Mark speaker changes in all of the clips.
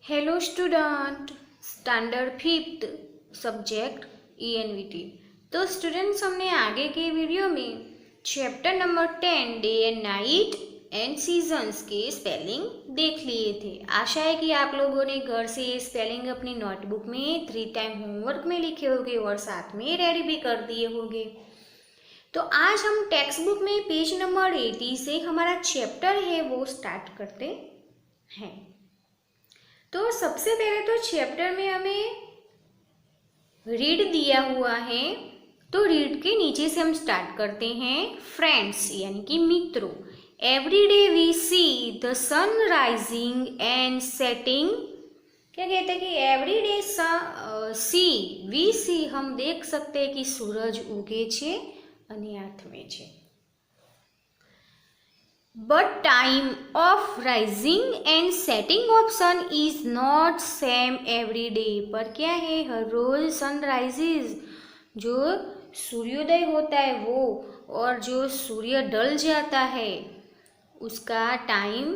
Speaker 1: Hello student, standard fifth subject ENVT। तो students, हमने आगे के वीडियो में chapter number 10 day and night and seasons के स्पेलिंग देख लिए थे। आशा है कि आप लोगों ने घर से ये स्पेलिंग अपनी नोटबुक में 3 टाइम होमवर्क में लिखे होंगे और साथ में रेडी भी कर दिए होंगे। तो आज हम टेक्स्ट बुक में पेज नंबर 80 से हमारा चैप्टर है वो स्टार्ट करते हैं। तो सबसे पहले तो चैप्टर में हमें रीड दिया हुआ है, तो रीड के नीचे से हम स्टार्ट करते हैं। फ्रेंड्स यानी कि मित्रों, every day we see the sun rising and setting. क्या कहते हैं कि every day see we see, हम देख सकते हैं कि सूरज उगे छे અને આથમે છે। But time of rising and setting of sun is not same every day। पर क्या है, हर रोज सनराइजेज, जो सूर्योदय होता है वो, और जो सूर्य ढल जाता है उसका टाइम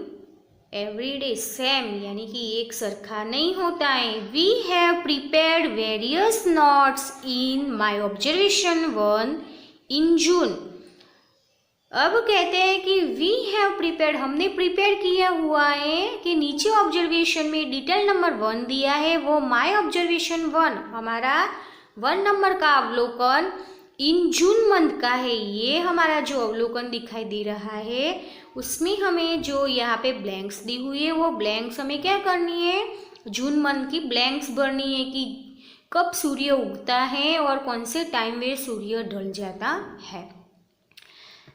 Speaker 1: एवरी डे सेम यानी कि एक सरखा नहीं होता है। We have prepared various notes in my observation 1 in June. अब कहते हैं कि वी हैव प्रिपेयर्ड, हमने प्रिपेयर किया हुआ है कि नीचे ऑब्जर्वेशन में डिटेल नंबर 1 दिया है, वो माय ऑब्जर्वेशन 1 हमारा 1 नंबर का अवलोकन इन जून मंथ का है। ये हमारा जो अवलोकन दिखाई दे रहा है उसमें हमें जो यहाँ पे ब्लैंक्स दी हुई है वो ब्लैंक्स हमें क्या करनी है, जून मंथ की ब्लैंक्स भरनी है कि कब सूर्य उगता है और कौन से टाइम में सूर्य ढल जाता है।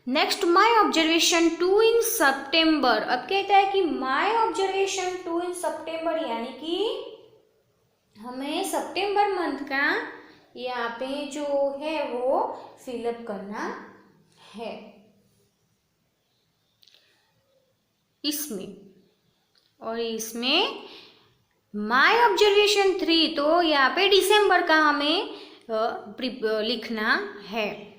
Speaker 1: नेक्स्ट, माई ऑब्जर्वेशन 2 इन सितंबर। अब कहता है कि माई ऑब्जर्वेशन 2 इन सितंबर यानी कि हमें सितंबर मंथ का यहाँ पे जो है वो फिलअप करना है इसमें। और इसमें माई ऑब्जर्वेशन 3, तो यहाँ पे दिसंबर का हमें लिखना है।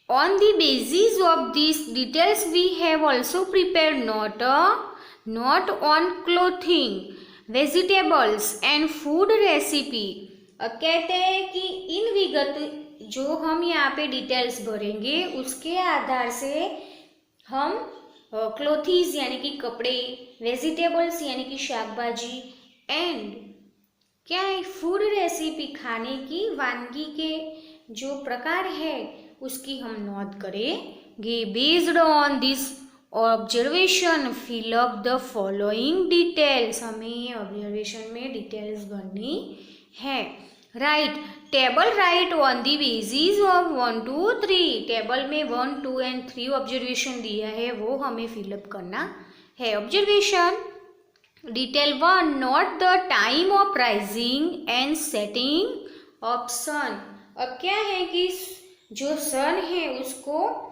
Speaker 1: On the basis of these details, we have also prepared note on clothing, vegetables and food recipe। अब कहते हैं कि इन विगत जो हम यहाँ पे डिटेल्स भरेंगे उसके आधार से हम क्लोथीज यानी कि कपड़े, वेजिटेबल्स यानी कि शाकभाजी, एंड क्या है, फूड रेसिपी, खाने की वानगी के जो प्रकार है उसकी हम नोट करेंगे। Based on this observation fill up the following details, हमें ऑब्जर्वेशन में डिटेल्स भरनी है। Write table write on the basis of 1 2 3, table में 1 2 एंड 3 ऑब्जर्वेशन दिया है वो हमें फिलअप करना है। Observation detail 1, note the time of rising and setting of sun. अब क्या है कि जो सन है उसको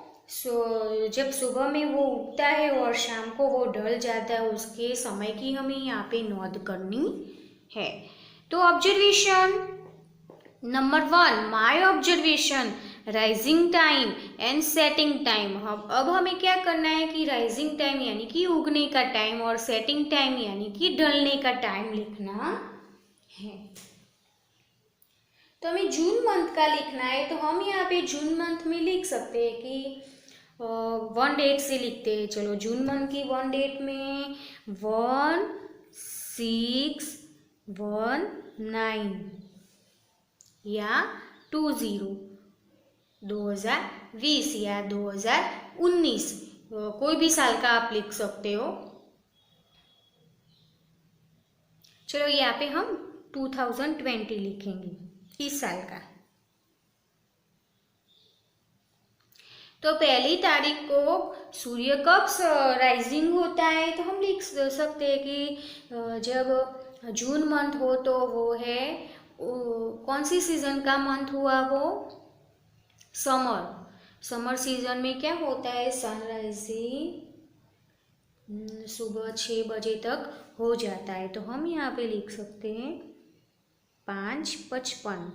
Speaker 1: जब सुबह में वो उगता है और शाम को वो ढल जाता है, उसके समय की हमें यहाँ पे नोट करनी है। तो observation number 1, my observation rising time and setting time. अब हमें क्या करना है कि राइजिंग टाइम यानी कि उगने का टाइम और सेटिंग टाइम यानी कि ढलने का टाइम लिखना है। तो हमें जून मंथ का लिखना है, तो हम यहाँ पे जून मंथ में लिख सकते हैं कि 1 डेट से लिखते हैं। चलो जून मंथ की 1 डेट में 1619 या 2020 या 2019, कोई भी साल का आप लिख सकते हो। चलो यहाँ पे हम 2020 लिखेंगे, इस साल का। तो पहली तारीख को सूर्य कब राइजिंग होता है, तो हम लिख सकते हैं कि जब जून मंथ हो तो वो है, कौन सी सीजन का मंथ हुआ, वो समर सीजन में क्या होता है, सनराइजिंग सुबह 6 बजे तक हो जाता है। तो हम यहाँ पे लिख सकते हैं 5:55।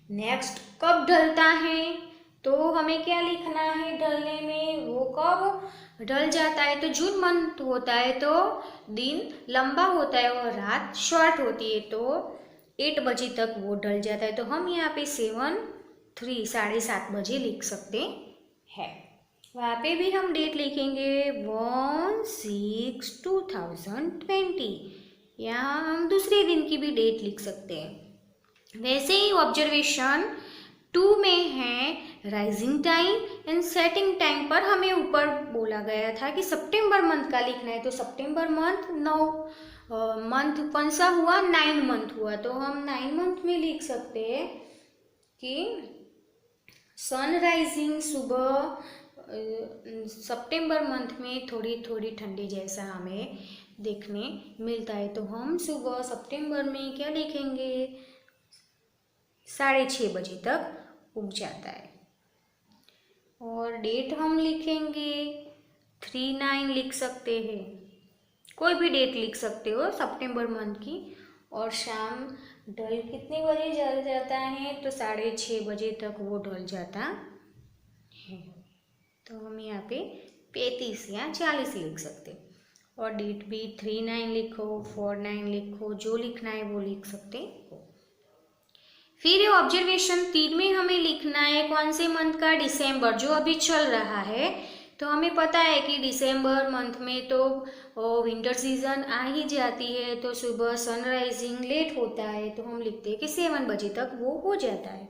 Speaker 1: नेक्स्ट, कब ढलता है, तो हमें क्या लिखना है ढलने में, वो कब ढल जाता है। तो जून मंथ होता है तो दिन लंबा होता है और रात शॉर्ट होती है, तो 8 बजे तक वो ढल जाता है। तो हम यहाँ पे 7 बजे लिख सकते हैं। वहाँ पे भी हम डेट लिखेंगे 1/6/2020। यहाँ हम दूसरे दिन की भी डेट लिख सकते हैं। वैसे ही ऑब्जर्वेशन 2 में है rising time and setting time पर हमें ऊपर बोला गया था कि सितंबर मंथ का लिखना है। तो सितंबर मंथ 9 मंथ कौन सा हुआ, 9 मंथ हुआ। तो हम 9 मंथ में लिख सकते हैं कि सनराइजिंग सुबह सितंबर मंथ में थोड़ी थोड़ी ठंडी जैसा हमें देखने मिलता है। तो हम सुबह सितंबर में क्या लिखेंगे, 6:30 बजे तक उग जाता है। और डेट हम लिखेंगे 3/9 लिख सकते हैं, कोई भी डेट लिख सकते हो सितंबर मंथ की। और शाम ढल कितने बजे जल जाता है, तो 6:30 बजे तक वो ढल जाता है। तो हम यहाँ पे 35 या 40 लिख सकते हैं। और डेट भी 3/9 लिखो, 4/9 लिखो, जो लिखना है वो लिख सकते हो। फिर ऑब्जर्वेशन 3 में हमें लिखना है कौन से मंथ का, दिसंबर, जो अभी चल रहा है। तो हमें पता है कि दिसंबर मंथ में तो विंटर सीजन आ ही जाती है, तो सुबह सनराइजिंग लेट होता है। तो हम लिखते हैं कि 7 बजे तक वो हो जाता है।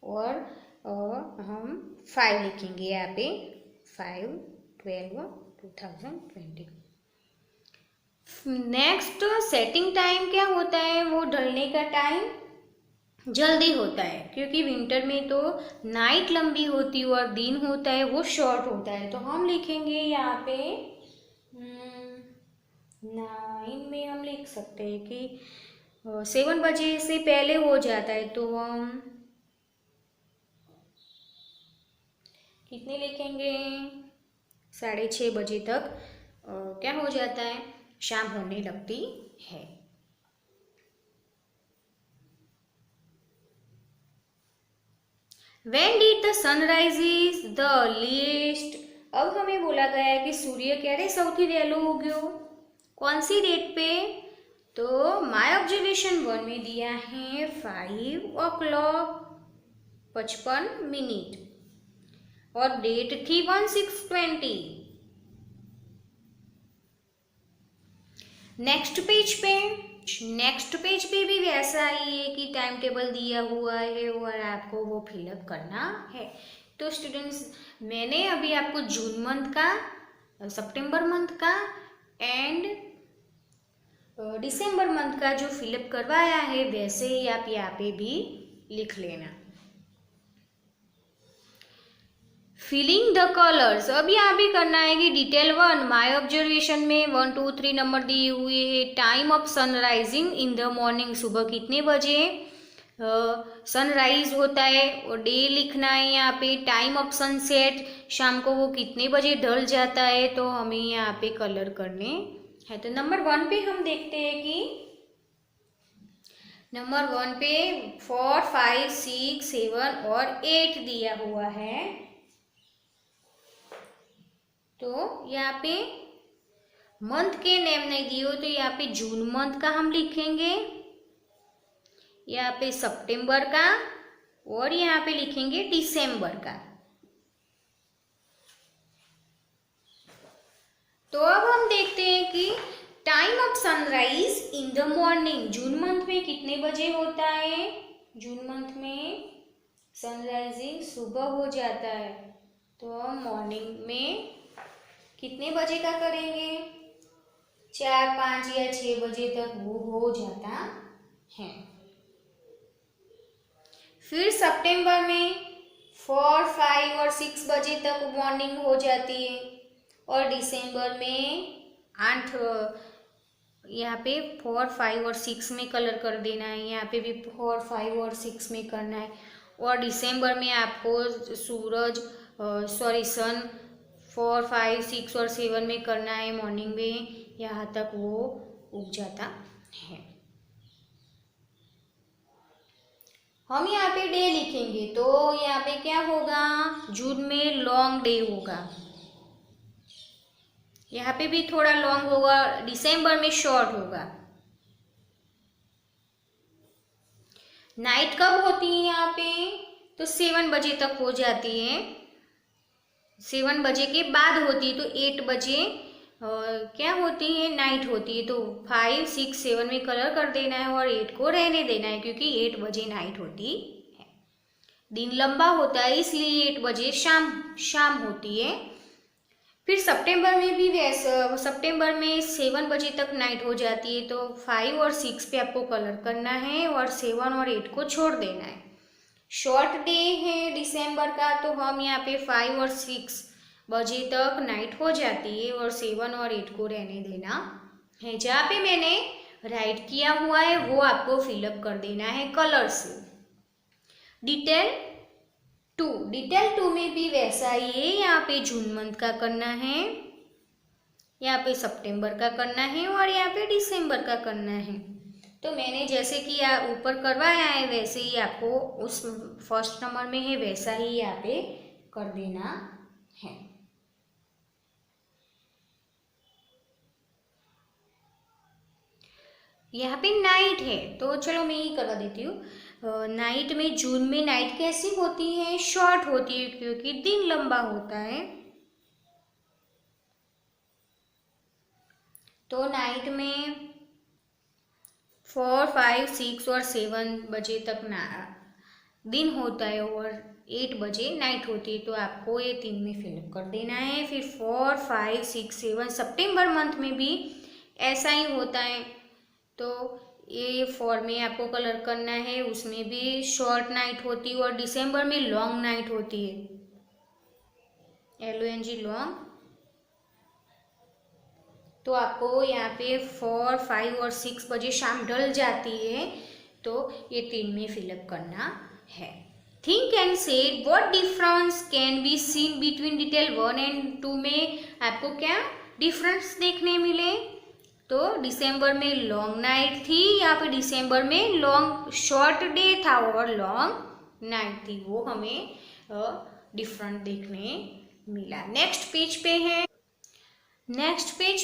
Speaker 1: और हम 5 लिखेंगे यहाँ पे, 5/12/2020। नेक्स्ट सेटिंग टाइम क्या होता है, वो ढलने का टाइम जल्दी होता है, क्योंकि विंटर में तो नाइट लंबी होती है और दिन होता है वो शॉर्ट होता है। तो हम लिखेंगे यहाँ पे 9 में हम लिख सकते हैं कि 7 बजे से पहले हो जाता है। तो हम कितने लिखेंगे, 6:30 बजे तक क्या हो जाता है, शाम होने लगती है। When did the sunrise is the earliest? अब हमें बोला गया है कि सूर्य क्यारे સૌથી વહેલું ઉગ્યો, कौन सी डेट पे। तो माय ऑब्जर्वेशन 1 में दिया है 5:55 और डेट थी 1/6/20। नेक्स्ट पेज पे भी वैसा ही है कि टाइम टेबल दिया हुआ है और आपको वो फिलअप करना है। तो स्टूडेंट्स, मैंने अभी आपको जून मंथ का, सितंबर मंथ का एंड दिसंबर मंथ का जो फिलअप करवाया है, वैसे ही आप यहाँ पे भी लिख लेना। फिलिंग द कलर्स, अब यहाँ भी करना है कि डिटेल 1 माय ऑब्जर्वेशन में 1 2 3 नंबर दिए हुए हैं। Time of sunrising in the morning, सुबह कितने बजे सनराइज होता है, और डे लिखना है यहाँ पे। टाइम ऑफ सनसेट, शाम को वो कितने बजे ढल जाता है, तो हमें यहाँ पे कलर करने हैं। तो नंबर 1 पे हम देखते हैं कि नंबर 1 पे 4 5 6 7 और 8 दिया हुआ है। तो यहाँ पे मंथ के नेम नहीं दिए हो, तो यहाँ पे जून मंथ का हम लिखेंगे, यहाँ पे सितंबर का, और यहाँ पे लिखेंगे दिसंबर का। तो अब हम देखते हैं कि time of sunrise in the morning, June month में कितने बजे होता है। जून मंथ में सनराइजिंग सुबह हो जाता है, तो हम मॉर्निंग में कितने बजे का करेंगे, 4 5 या 6 बजे तक वो हो जाता है। फिर सितंबर में 4 5 और 6 बजे तक मॉर्निंग हो जाती है, और दिसंबर में 8, यहाँ पे 4 5 और 6 में कलर कर देना है, यहाँ पे भी 4 5 और 6 में करना है। और दिसंबर में आपको सन 4 5 6 और 7 में करना है मॉर्निंग में, यहाँ तक वो उग जाता है। हम यहाँ पे डे लिखेंगे तो यहाँ पे क्या होगा, जून में लॉन्ग डे होगा, यहाँ पे भी थोड़ा लॉन्ग होगा, दिसंबर में शॉर्ट होगा। नाइट कब होती है यहाँ पे, तो 7 बजे तक हो जाती है, 7 बजे के बाद होती है, तो 8 बजे क्या होती है, नाइट होती है। तो 5, 6, 7 में कलर कर देना है और 8 को रहने देना है, क्योंकि 8 बजे नाइट होती है। दिन लंबा होता है इसलिए 8 बजे शाम होती है। फिर सितंबर में भी वैसा, सितंबर में 7 बजे तक नाइट हो जाती है, तो 5 और 6 पे आपको कलर करना है और 7 और 8 को छोड़ देना है। शॉर्ट डे है दिसंबर का, तो हम यहाँ पे 5 और 6 बजे तक नाइट हो जाती है और 7 और 8 को रहने देना है। जहाँ पे मैंने राइट किया हुआ है वो आपको फिलअप कर देना है कलर से। डिटेल 2 में भी वैसा ही है, यहाँ पे जून मंथ का करना है, यहाँ पे सितंबर का करना है और यहाँ पे दिसंबर का करना है। तो मैंने जैसे कि ऊपर करवाया है वैसे ही आपको उस फर्स्ट नंबर में है वैसा ही यहाँ पे कर देना है। यहाँ पे नाइट है तो चलो मैं ही करवा देती हूँ। नाइट में, जून में नाइट कैसी होती है, शॉर्ट होती है क्योंकि दिन लंबा होता है। तो नाइट में 4, 5, 6 और 7 बजे तक दिन होता है और 8 बजे नाइट होती है, तो आपको ये 3 में फिलअप कर देना है। फिर 4, 5, 6, 7 सितंबर मंथ में भी ऐसा ही होता है, तो ये 4 में आपको कलर करना है, उसमें भी शॉर्ट नाइट होती है और दिसंबर में लॉन्ग नाइट होती है, LONG लॉन्ग। तो आपको यहाँ पे 4, 5 और 6 बजे शाम ढल जाती है, तो ये 3 में फिलअप करना है। थिंक एंड से what difference can be seen between detail 1 and 2 में आपको क्या डिफरेंस देखने मिले। तो दिसंबर में लॉन्ग नाइट थी, यहाँ पे दिसंबर में लॉन्ग शॉर्ट डे था और लॉन्ग नाइट थी, वो हमें डिफरेंट देखने मिला। नेक्स्ट पेज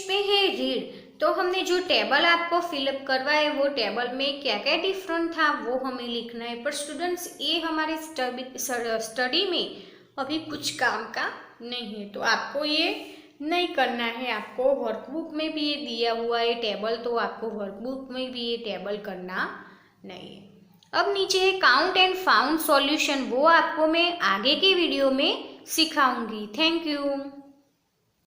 Speaker 1: पे है रीड। तो हमने जो टेबल आपको फिलअप करवा है वो टेबल में क्या क्या डिफरेंट था वो हमें लिखना है। पर स्टूडेंट्स ये हमारे स्टडी में अभी कुछ काम का नहीं है, तो आपको ये नहीं करना है। आपको वर्कबुक में भी ये दिया हुआ है टेबल, तो आपको वर्कबुक में भी ये टेबल करना नहीं है। अब नीचे है काउंट एंड फाउंड सॉल्यूशन, वो आपको मैं आगे के वीडियो में सिखाऊंगी। Thank you.